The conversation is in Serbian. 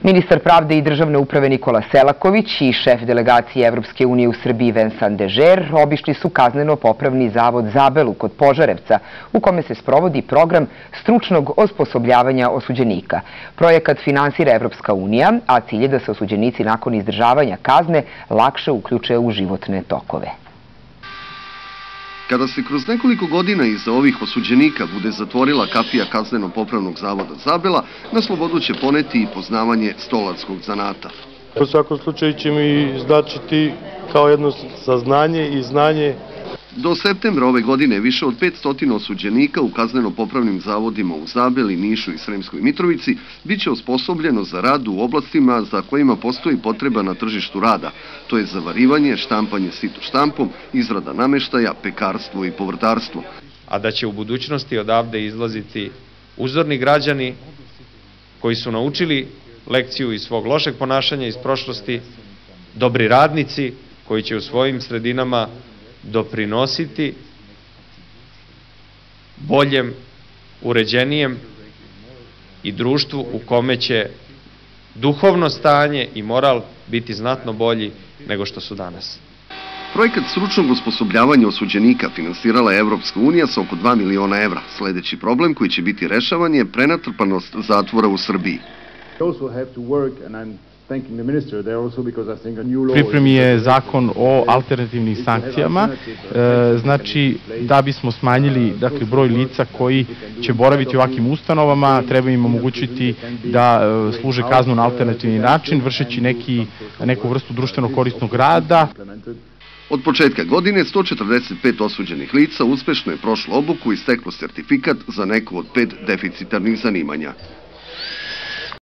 Ministar pravde i državne uprave Nikola Selaković i šef delegacije Evropske unije u Srbiji Vincent Dežer obišli su kazneno-popravni zavod Zabelu kod Požarevca, u kome se sprovodi program stručnog osposobljavanja osuđenika. Projekat finansira Evropska unija, a cilj je da se osuđenici nakon izdržavanja kazne lakše uključe u životne tokove. Kada se kroz nekoliko godina iza ovih osuđenika bude zatvorila kapija kazneno-popravnog zavoda Zabela, na slobodu će poneti i poznavanje stolarskog zanata. U svakom slučaju će mi značiti kao jedno saznanje i znanje. Do septembra ove godine više od 500 osuđenika u kazneno-popravnim zavodima u Zabeli, Nišu i Sremskoj Mitrovici biće osposobljeno za rad u oblastima za kojima postoji potreba na tržištu rada. To je zavarivanje, štampanje sito štampom, izrada nameštaja, pekarstvo i povrtarstvo. A da će u budućnosti odavde izlaziti uzorni građani koji su naučili lekciju iz svog lošeg ponašanja iz prošlosti, dobri radnici koji će u svojim sredinama doprinositi boljem, uređenijem i društvu u kome će duhovno stanje i moral biti znatno bolji nego što su danas. Projekat stručnog osposobljavanja osuđenika finansirala je Evropska unija sa oko 2 miliona evra. Sledeći problem koji će biti rešavan je prenatrpanost zatvora u Srbiji. Pripremi je zakon o alternativnim sankcijama, znači da bismo smanjili broj lica koji će boraviti u ovakvim ustanovama, treba im omogućiti da služe kaznu na alternativni način, vršeći neku vrstu društveno korisnog rada. Od početka godine 145 osuđenih lica uspešno je prošlo obuku i steklo sertifikat za neko od 5 deficitarnih zanimanja.